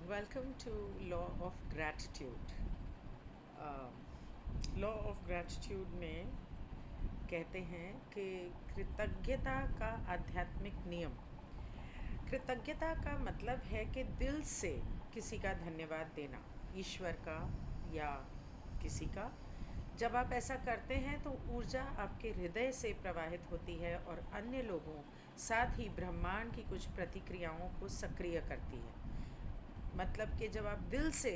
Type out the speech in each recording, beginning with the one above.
Welcome to Law of Gratitude. Law of gratitude में कहते हैं कि कृतज्ञता का आध्यात्मिक नियम। कृतज्ञता का मतलब है कि दिल से किसी का धन्यवाद देना, ईश्वर का या किसी का। जब आप ऐसा करते हैं तो ऊर्जा आपके हृदय से प्रवाहित होती है और अन्य लोगों, साथ ही ब्रह्मांड की कुछ प्रतिक्रियाओं को सक्रिय करती है। मतलब कि जब आप दिल से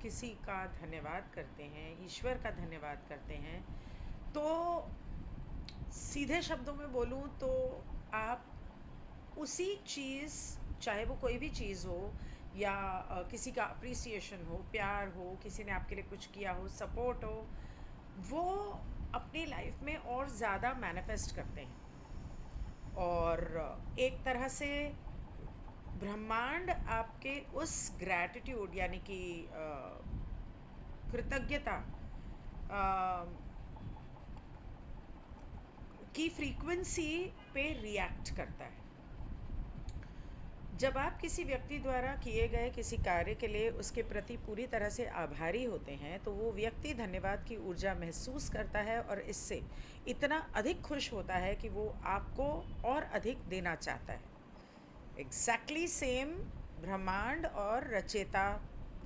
किसी का धन्यवाद करते हैं, ईश्वर का धन्यवाद करते हैं, तो सीधे शब्दों में बोलूँ तो आप उसी चीज़, चाहे वो कोई भी चीज़ हो या किसी का अप्रिसिएशन हो, प्यार हो, किसी ने आपके लिए कुछ किया हो, सपोर्ट हो, वो अपनी लाइफ में और ज़्यादा मैनिफेस्ट करते हैं। और एक तरह से ब्रह्मांड आपके उस ग्रैटिट्यूड यानी कि कृतज्ञता की फ्रीक्वेंसी पे रिएक्ट करता है। जब आप किसी व्यक्ति द्वारा किए गए किसी कार्य के लिए उसके प्रति पूरी तरह से आभारी होते हैं तो वो व्यक्ति धन्यवाद की ऊर्जा महसूस करता है और इससे इतना अधिक खुश होता है कि वो आपको और अधिक देना चाहता है। एग्जैक्टली सेम ब्रह्मांड और रचेता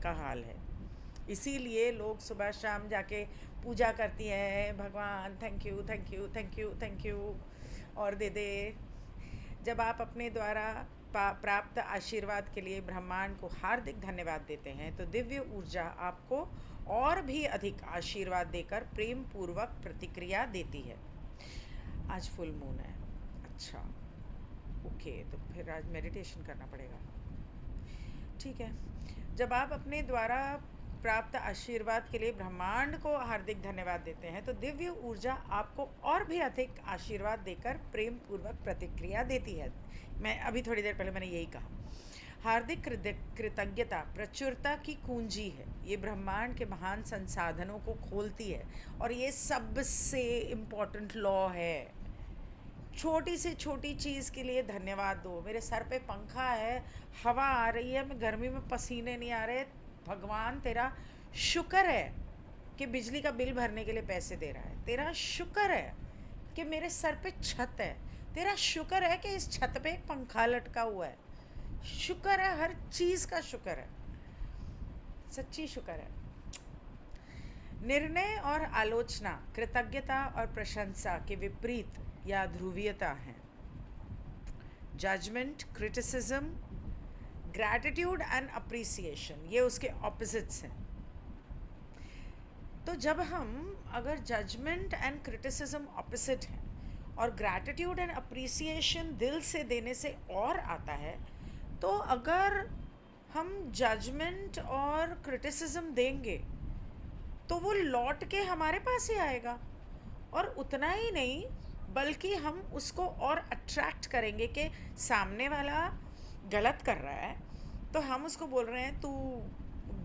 का हाल है। इसीलिए लोग सुबह शाम जाके पूजा करती हैं, भगवान thank you thank you thank you thank you और दे दे। जब आप अपने द्वारा प्राप्त आशीर्वाद के लिए ब्रह्मांड को हार्दिक धन्यवाद देते हैं तो दिव्य ऊर्जा आपको और भी अधिक आशीर्वाद देकर प्रेम पूर्वक प्रतिक्रिया देती है। आज फुल मून है। अच्छा, ओके, तो फिर आज मेडिटेशन करना पड़ेगा। ठीक है। जब आप अपने द्वारा प्राप्त आशीर्वाद के लिए ब्रह्मांड को हार्दिक धन्यवाद देते हैं तो दिव्य ऊर्जा आपको और भी अधिक आशीर्वाद देकर प्रेम पूर्वक प्रतिक्रिया देती है। मैं अभी थोड़ी देर पहले मैंने यही कहा। हार्दिक कृतज्ञता प्रचुरता की कुंजी है। ये ब्रह्मांड के महान संसाधनों को खोलती है और ये सबसे इम्पोर्टेंट लॉ है। छोटी से छोटी चीज़ के लिए धन्यवाद दो। मेरे सर पे पंखा है, हवा आ रही है, मैं गर्मी में पसीने नहीं आ रहे, भगवान तेरा शुक्र है कि बिजली का बिल भरने के लिए पैसे दे रहा है। तेरा शुक्र है कि मेरे सर पे छत है। तेरा शुक्र है कि इस छत पे एक पंखा लटका हुआ है। शुक्र है, हर चीज़ का शुक्र है, सच्ची शुक्र है। निर्णय और आलोचना कृतज्ञता और प्रशंसा के विपरीत या ध्रुवीयता हैं। Judgement, criticism, gratitude and appreciation, ये उसके ऑपोजिट्स हैं। तो जब हम अगर जजमेंट एंड क्रिटिसिज्म ऑपोजिट हैं और ग्रैटिट्यूड एंड अप्रिसिएशन दिल से देने से और आता है, तो अगर हम जजमेंट और क्रिटिसिज्म देंगे तो वो लौट के हमारे पास ही आएगा। और उतना ही नहीं, बल्कि हम उसको और अट्रैक्ट करेंगे कि सामने वाला गलत कर रहा है तो हम उसको बोल रहे हैं तू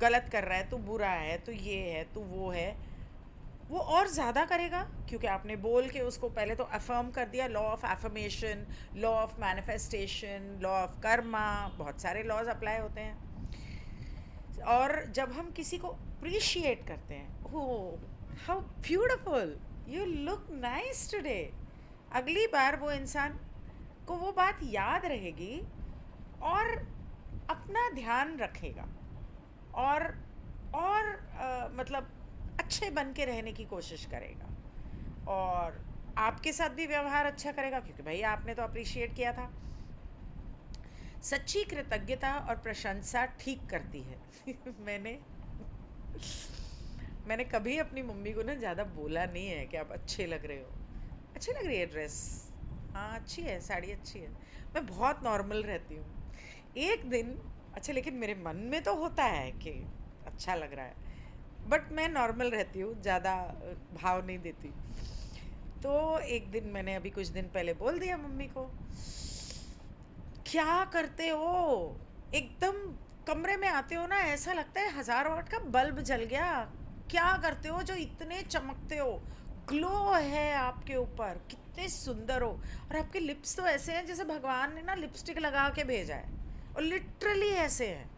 गलत कर रहा है, तू बुरा है, तू ये है, तू वो है। वो और ज़्यादा करेगा क्योंकि आपने बोल के उसको पहले तो अफर्म कर दिया। Law of affirmation, law of manifestation, law of Karma, बहुत सारे लॉज अप्लाई होते हैं। और जब हम किसी को अप्रिशिएट करते हैं, oh how beautiful, you look nice today, अगली बार वो इंसान को वो बात याद रहेगी और अपना ध्यान रखेगा और मतलब अच्छे बन के रहने की कोशिश करेगा और आपके साथ भी व्यवहार अच्छा करेगा क्योंकि भाई आपने तो अप्रिशिएट किया था। सच्ची कृतज्ञता और प्रशंसा ठीक करती है। मैंने कभी अपनी मम्मी को ना ज़्यादा बोला नहीं है कि आप अच्छे लग रहे हो, अच्छी लग रही है ड्रेस, हाँ अच्छी है, साड़ी अच्छी है। मैं बहुत नॉर्मल रहती हूँ। एक दिन, अच्छा, लेकिन मेरे मन में तो होता है कि अच्छा लग रहा है, बट मैं नॉर्मल रहती हूँ, ज़्यादा भाव नहीं देती। तो एक दिन मैंने अभी कुछ दिन पहले बोल दिया मम्मी को, क्या करते हो, एकदम कमरे में आते हो ना ऐसा लगता है 1000 वाट का बल्ब जल गया। क्या करते हो जो इतने चमकते हो, ग्लो है आपके ऊपर, कितने सुंदर हो, और आपके लिप्स तो ऐसे हैं जैसे भगवान ने ना लिपस्टिक लगा के भेजा है, और लिटरली ऐसे हैं।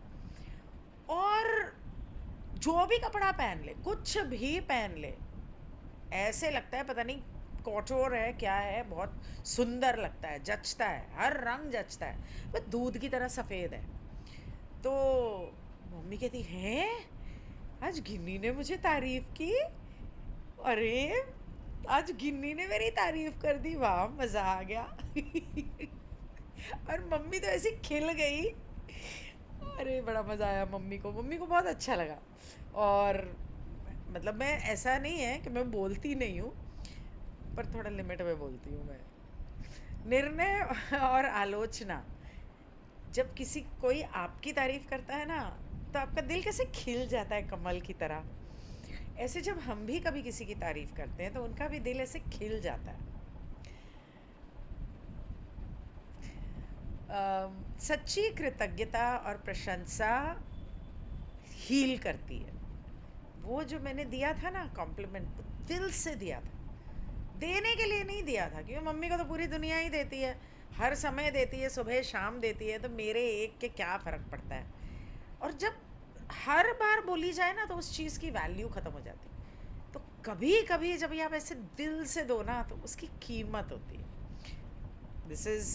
और जो भी कपड़ा पहन ले, कुछ भी पहन ले, ऐसे लगता है पता नहीं कौटोर है क्या है, बहुत सुंदर लगता है, जचता है, हर रंग जचता है, बस दूध की तरह सफ़ेद है। तो मम्मी कहती हैं, आज गिन्नी ने मुझे तारीफ की, अरे आज गिन्नी ने मेरी तारीफ कर दी, वाह मज़ा आ गया। और मम्मी तो ऐसी खिल गई, अरे बड़ा मज़ा आया मम्मी को बहुत अच्छा लगा। और मतलब मैं, ऐसा नहीं है कि मैं बोलती नहीं हूँ, पर थोड़ा लिमिट में बोलती हूँ मैं। निर्णय और आलोचना, जब किसी कोई आपकी तारीफ करता है ना, तो आपका दिल कैसे खिल जाता है कमल की तरह। ऐसे जब हम भी कभी किसी की तारीफ करते हैं तो उनका भी दिल ऐसे खिल जाता है। सच्ची कृतज्ञता और प्रशंसा हील करती है। वो जो मैंने दिया था ना कॉम्प्लीमेंट, दिल से दिया था, देने के लिए नहीं दिया था, क्योंकि मम्मी को तो पूरी दुनिया ही देती है, हर समय देती है, सुबह शाम देती है, तो मेरे एक के क्या फ़र्क पड़ता है। और जब हर बार बोली जाए ना तो उस चीज़ की वैल्यू ख़त्म हो जाती है। तो कभी कभी जब ये आप ऐसे दिल से दो ना तो उसकी कीमत होती है। This is,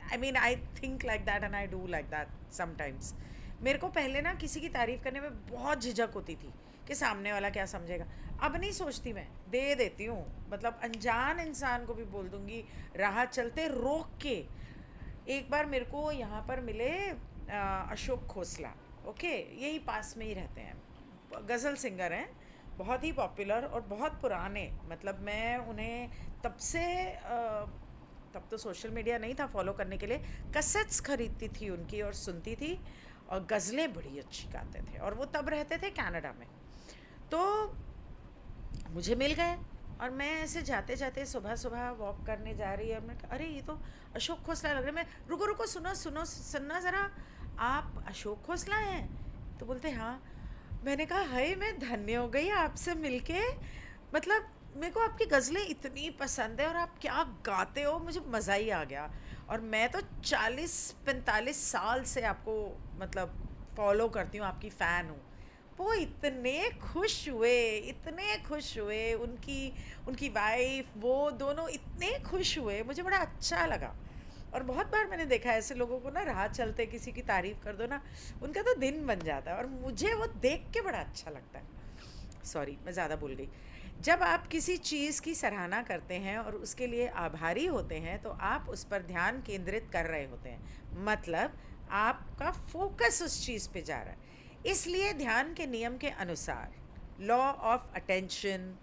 I mean I think like that and I do like that sometimes. मेरे को पहले ना किसी की तारीफ़ करने में बहुत झिझक होती थी कि सामने वाला क्या समझेगा। अब नहीं सोचती, मैं दे देती हूँ, मतलब अनजान इंसान को भी बोल दूँगी, राह चलते रोक के। एक बार मेरे को यहाँ पर मिले अशोक खोसला, ओके, यही पास में ही रहते हैं, गज़ल सिंगर हैं, बहुत ही पॉपुलर और बहुत पुराने, मतलब मैं उन्हें तब से तब तो सोशल मीडिया नहीं था फॉलो करने के लिए, कैसेट्स खरीदती थी उनकी और सुनती थी, और गज़लें बड़ी अच्छी गाते थे, और वो तब रहते थे कनाडा में। तो मुझे मिल गए, और मैं ऐसे जाते जाते सुबह सुबह वॉक करने जा रही है, और मैं अरे ये तो अशोक खोसला लग रहे हैं। मैं रुको रुको, सुनो सुनो, सुनना ज़रा, आप अशोक खोसला हैं? तो बोलते हाँ। मैंने कहा हाय, मैं धन्य हो गई आपसे मिलके, मतलब मेरे को आपकी गज़लें इतनी पसंद है और आप क्या गाते हो, मुझे मज़ा ही आ गया। और मैं तो 40-45 साल से आपको मतलब फॉलो करती हूँ, आपकी फ़ैन हूँ। वो इतने खुश हुए, इतने खुश हुए, उनकी उनकी वाइफ, वो दोनों इतने खुश हुए, मुझे बड़ा अच्छा लगा। और बहुत बार मैंने देखा है ऐसे लोगों को ना, राह चलते किसी की तारीफ़ कर दो ना, उनका तो दिन बन जाता है, और मुझे वो देख के बड़ा अच्छा लगता है। सॉरी, मैं ज़्यादा बोल गई। जब आप किसी चीज़ की सराहना करते हैं और उसके लिए आभारी होते हैं तो आप उस पर ध्यान केंद्रित कर रहे होते हैं, मतलब आपका फोकस उस चीज़ पे जा रहा है। इसलिए ध्यान के नियम के अनुसार, लॉ ऑफ अटेंशन,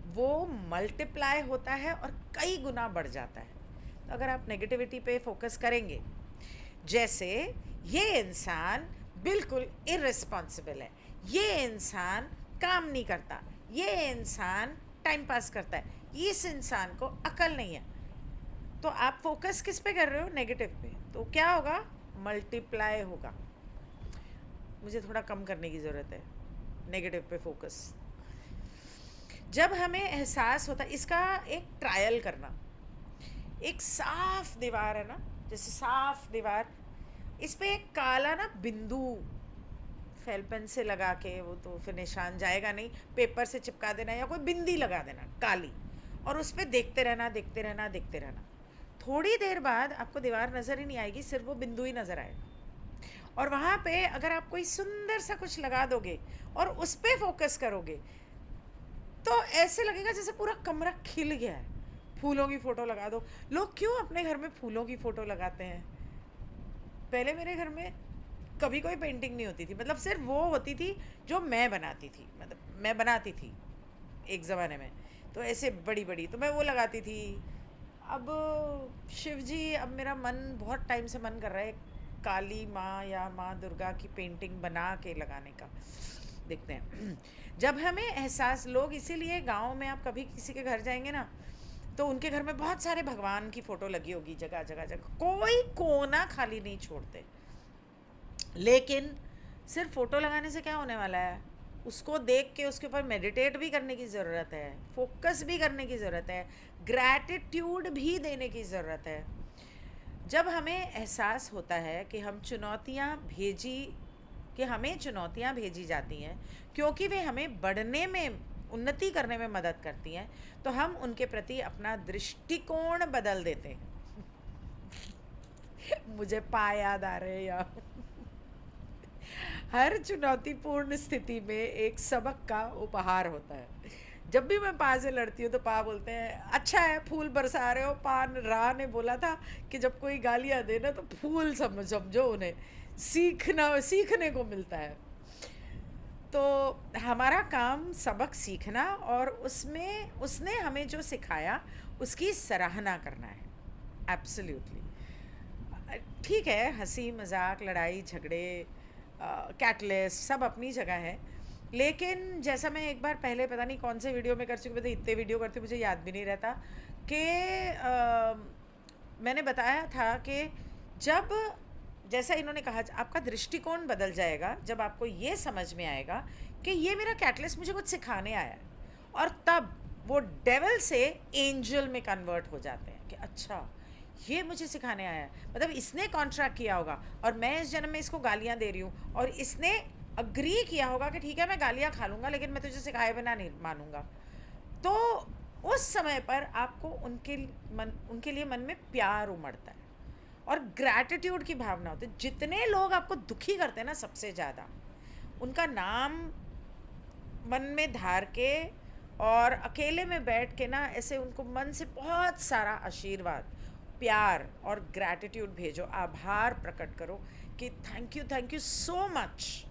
वो मल्टीप्लाई होता है और कई गुना बढ़ जाता है। तो अगर आप नेगेटिविटी पे फोकस करेंगे, जैसे ये इंसान बिल्कुल इर्रेस्पॉन्सिबल है, ये इंसान काम नहीं करता, ये इंसान टाइम पास करता है, इस इंसान को अकल नहीं है, तो आप फोकस किस पे कर रहे हो? नेगेटिव पे। तो क्या होगा? मल्टीप्लाई होगा। मुझे थोड़ा कम करने की ज़रूरत है नेगेटिव पे फोकस। जब हमें एहसास होता है, इसका एक ट्रायल करना, एक साफ दीवार है ना, जैसे साफ दीवार, इस पे एक काला ना बिंदु फेल पेन से लगा के, वो तो फिर निशान जाएगा नहीं, पेपर से चिपका देना या कोई बिंदी लगा देना काली, और उस पर देखते रहना देखते रहना देखते रहना। थोड़ी देर बाद आपको दीवार नज़र ही नहीं आएगी, सिर्फ वो बिंदु ही नज़र आएगा। और वहाँ पे अगर आप कोई सुंदर सा कुछ लगा दोगे और उस पर फोकस करोगे, तो ऐसे लगेगा जैसे पूरा कमरा खिल गया है। फूलों की फ़ोटो लगा दो, लोग क्यों अपने घर में फूलों की फ़ोटो लगाते हैं? पहले मेरे घर में कभी कोई पेंटिंग नहीं होती थी, मतलब सिर्फ वो होती थी जो मैं बनाती थी, मतलब मैं बनाती थी एक ज़माने में, तो ऐसे बड़ी बड़ी तो मैं वो लगाती थी। अब शिव जी, अब मेरा मन बहुत टाइम से मन कर रहा है काली माँ या माँ दुर्गा की पेंटिंग बना के लगाने का, देखते हैं। जब हमें एहसास, लोग इसीलिए गांव में आप कभी किसी के घर जाएंगे ना, तो उनके घर में बहुत सारे भगवान की फ़ोटो लगी होगी, जगह जगह जगह, कोई कोना खाली नहीं छोड़ते। लेकिन सिर्फ फ़ोटो लगाने से क्या होने वाला है? उसको देख के उसके ऊपर मेडिटेट भी करने की ज़रूरत है, फोकस भी करने की ज़रूरत है, ग्रैटिट्यूड भी देने की ज़रूरत है। जब हमें एहसास होता है कि हम चुनौतियाँ भेजी कि हमें चुनौतियाँ भेजी जाती हैं क्योंकि वे हमें बढ़ने में, उन्नति करने में मदद करती हैं, तो हम उनके प्रति अपना दृष्टिकोण बदल देते हैं। मुझे पा याद आ रहे हैं यहाँ। हर चुनौतीपूर्ण स्थिति में एक सबक का उपहार होता है। जब भी मैं पा से लड़ती हूँ तो पा बोलते हैं, अच्छा है फूल बरसा रहे हो। पा रा ने बोला था कि जब कोई गालियाँ दे ना तो फूल समझो उन्हें, सीखने को मिलता है। तो हमारा काम सबक सीखना और उसमें उसने हमें जो सिखाया उसकी सराहना करना है। एब्सोल्युटली। ठीक है, हंसी मजाक, लड़ाई झगड़े, कैटलिस्ट सब अपनी जगह है, लेकिन जैसा मैं एक बार पहले पता नहीं कौन से वीडियो में कर चुकी, मैं तो इतने वीडियो करती हूँ मुझे याद भी नहीं रहता, कि मैंने बताया था कि जब, जैसा इन्होंने कहा, आपका दृष्टिकोण बदल जाएगा जब आपको ये समझ में आएगा कि ये मेरा कैटलिस्ट मुझे कुछ सिखाने आया है, और तब वो डेविल से एंजल में कन्वर्ट हो जाते हैं कि अच्छा ये मुझे सिखाने आया है, मतलब इसने कॉन्ट्रैक्ट किया होगा और मैं इस जन्म में इसको गालियाँ दे रही हूँ और इसने अग्री किया होगा कि ठीक है मैं गालियाँ खा लूँगा लेकिन मैं तुझे सिखाए बिना नहीं मानूंगा। तो उस समय पर आपको उनके लिए मन में प्यार उमड़ता है और ग्रैटिट्यूड की भावना होती है। जितने लोग आपको दुखी करते हैं ना सबसे ज़्यादा, उनका नाम मन में धार के और अकेले में बैठ के ना ऐसे उनको मन से बहुत सारा आशीर्वाद, प्यार और ग्रैटिट्यूड भेजो, आभार प्रकट करो कि थैंक यू सो मच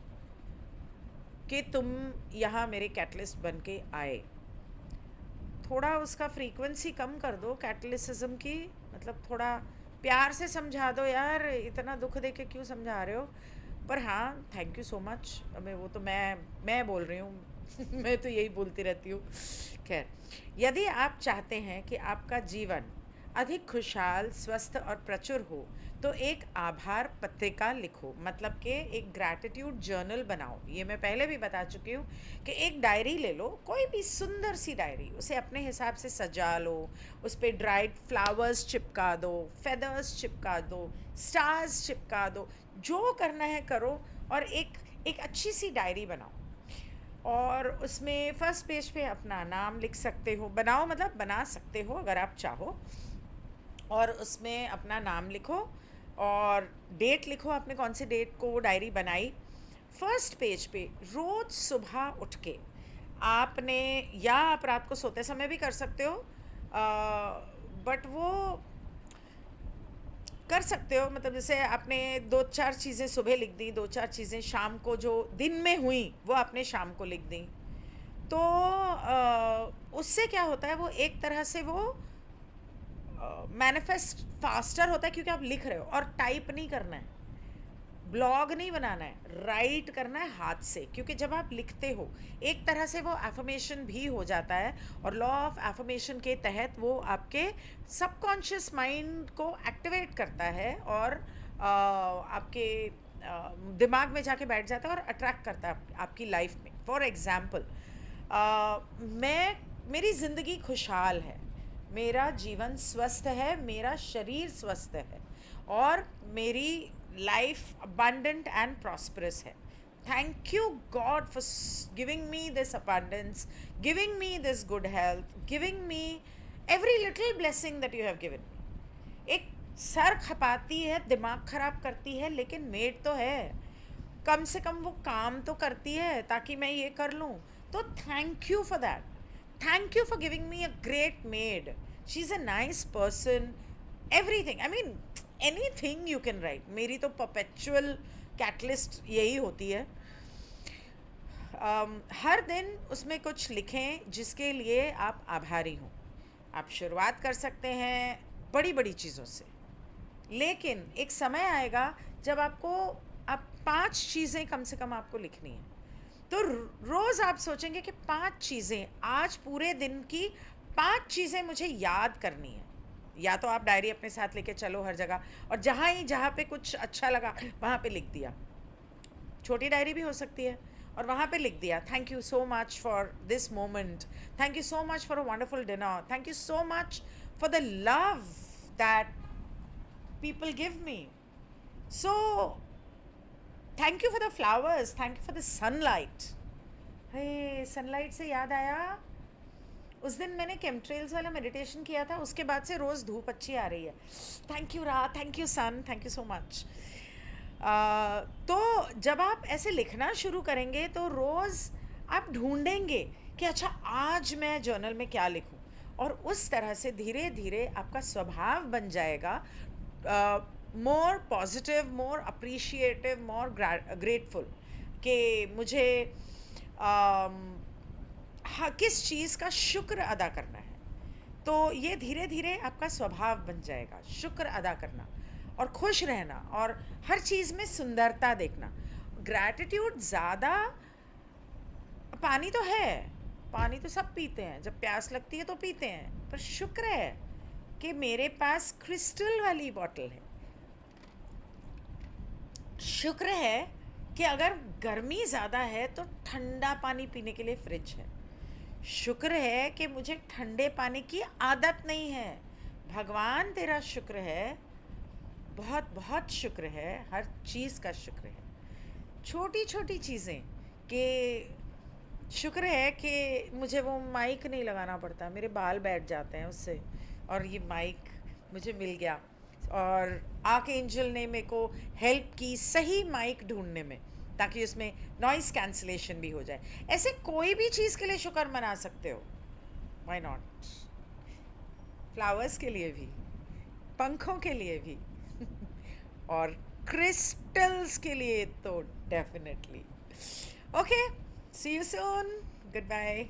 कि तुम यहाँ मेरे कैटलिस्ट बन के आए। थोड़ा उसका फ्रीक्वेंसी कम कर दो कैटलिसिज्म की, मतलब थोड़ा प्यार से समझा दो, यार इतना दुख दे के क्यों समझा रहे हो। पर हाँ, थैंक यू सो मच, मैं वो तो मैं बोल रही हूँ मैं तो यही बोलती रहती हूँ। खैर, यदि आप चाहते हैं कि आपका जीवन अधिक खुशहाल, स्वस्थ और प्रचुर हो तो एक आभार पत्रिका लिखो, मतलब कि एक ग्रैटिट्यूड जर्नल बनाओ। ये मैं पहले भी बता चुकी हूँ कि एक डायरी ले लो, कोई भी सुंदर सी डायरी, उसे अपने हिसाब से सजा लो, उस पर ड्राइड फ्लावर्स चिपका दो, फेदर्स चिपका दो, स्टार्स चिपका दो, जो करना है करो, और एक अच्छी सी डायरी बनाओ। और उसमें फर्स्ट पेज पे अपना नाम लिख सकते हो, बनाओ मतलब बना सकते हो अगर आप चाहो, और उसमें अपना नाम लिखो और डेट लिखो, आपने कौन से डेट को वो डायरी बनाई। फर्स्ट पेज पे रोज़ सुबह उठ के आपने, या आप रात को सोते समय भी कर सकते हो, बट वो कर सकते हो, मतलब जैसे आपने 2-4 चीज़ें सुबह लिख दी, 2-4 चीज़ें शाम को जो दिन में हुई वो आपने शाम को लिख दी। तो उससे क्या होता है, वो एक तरह से वो मैनिफेस्ट फास्टर होता है क्योंकि आप लिख रहे हो और टाइप नहीं करना है, ब्लॉग नहीं बनाना है, राइट करना है हाथ से, क्योंकि जब आप लिखते हो एक तरह से वो एफर्मेशन भी हो जाता है, और लॉ ऑफ एफर्मेशन के तहत वो आपके सबकॉन्शियस माइंड को एक्टिवेट करता है और आपके दिमाग में जाके बैठ जाता है और अट्रैक्ट करता है आपकी लाइफ में। फॉर एग्ज़ाम्पल, मेरी ज़िंदगी खुशहाल है, मेरा जीवन स्वस्थ है, मेरा शरीर स्वस्थ है, और मेरी लाइफ abundant and prosperous है। Thank you God for giving me this abundance, giving me this good health, giving me every little blessing that you have given me। एक सर खपाती है, दिमाग खराब करती है, लेकिन मेड तो है, कम से कम वो काम तो करती है ताकि मैं ये कर लूँ। तो thank you for that, thank you for giving me a great made, she is a nice person, everything, I mean anything you can write. मेरी तो परपेचुअल कैटलिस्ट यही होती है। हर दिन उसमें कुछ लिखें जिसके लिए आप आभारी हों। आप शुरुआत कर सकते हैं बड़ी बड़ी चीज़ों से, लेकिन एक समय आएगा जब आप 5 चीज़ें कम से कम आपको लिखनी है। तो रोज़ आप सोचेंगे कि 5 चीज़ें, आज पूरे दिन की 5 चीज़ें मुझे याद करनी है। या तो आप डायरी अपने साथ लेके चलो हर जगह, और जहाँ पे कुछ अच्छा लगा वहाँ पे लिख दिया। छोटी डायरी भी हो सकती है, और वहाँ पे लिख दिया, thank you so much for this moment, thank you so much for a wonderful dinner, thank you so much for the love that people give me. So thank you for the flowers, thank you for the sunlight. Hey, sunlight से याद आया, उस दिन मैंने chemtrails वाला meditation किया था, उसके बाद से रोज़ धूप अच्छी आ रही है। Thank you Ra, thank you sun, thank you so much. तो जब आप ऐसे लिखना शुरू करेंगे तो रोज़ आप ढूंढेंगे कि अच्छा आज मैं जर्नल में क्या लिखूं, और उस तरह से धीरे धीरे आपका स्वभाव बन जाएगा मोर पॉजिटिव, मोर अप्रिशिएटिव, मोर ग्रेटफुल, कि मुझे हाँ किस चीज़ का शुक्र अदा करना है। तो ये धीरे धीरे आपका स्वभाव बन जाएगा, शुक्र अदा करना और खुश रहना और हर चीज़ में सुंदरता देखना। ग्रैटिट्यूड ज़्यादा, पानी तो है, पानी तो सब पीते हैं, जब प्यास लगती है तो पीते हैं, पर शुक्र है कि मेरे पास क्रिस्टल वाली बॉटल है। शुक्र है कि अगर गर्मी ज़्यादा है तो ठंडा पानी पीने के लिए फ्रिज है। शुक्र है कि मुझे ठंडे पानी की आदत नहीं है। भगवान तेरा शुक्र है, बहुत बहुत शुक्र है, हर चीज़ का शुक्र है। छोटी छोटी चीज़ें, कि शुक्र है कि मुझे वो माइक नहीं लगाना पड़ता, मेरे बाल बैठ जाते हैं उससे, और ये माइक मुझे मिल गया। और आर्क एंजल ने मेरे को हेल्प की सही माइक ढूंढने में, ताकि उसमें नॉइस कैंसलेशन भी हो जाए। ऐसे कोई भी चीज़ के लिए शुक्र मना सकते हो, व्हाई नॉट। फ्लावर्स के लिए भी, पंखों के लिए भी और क्रिस्टल्स के लिए तो definitely. Okay, see you soon, good bye.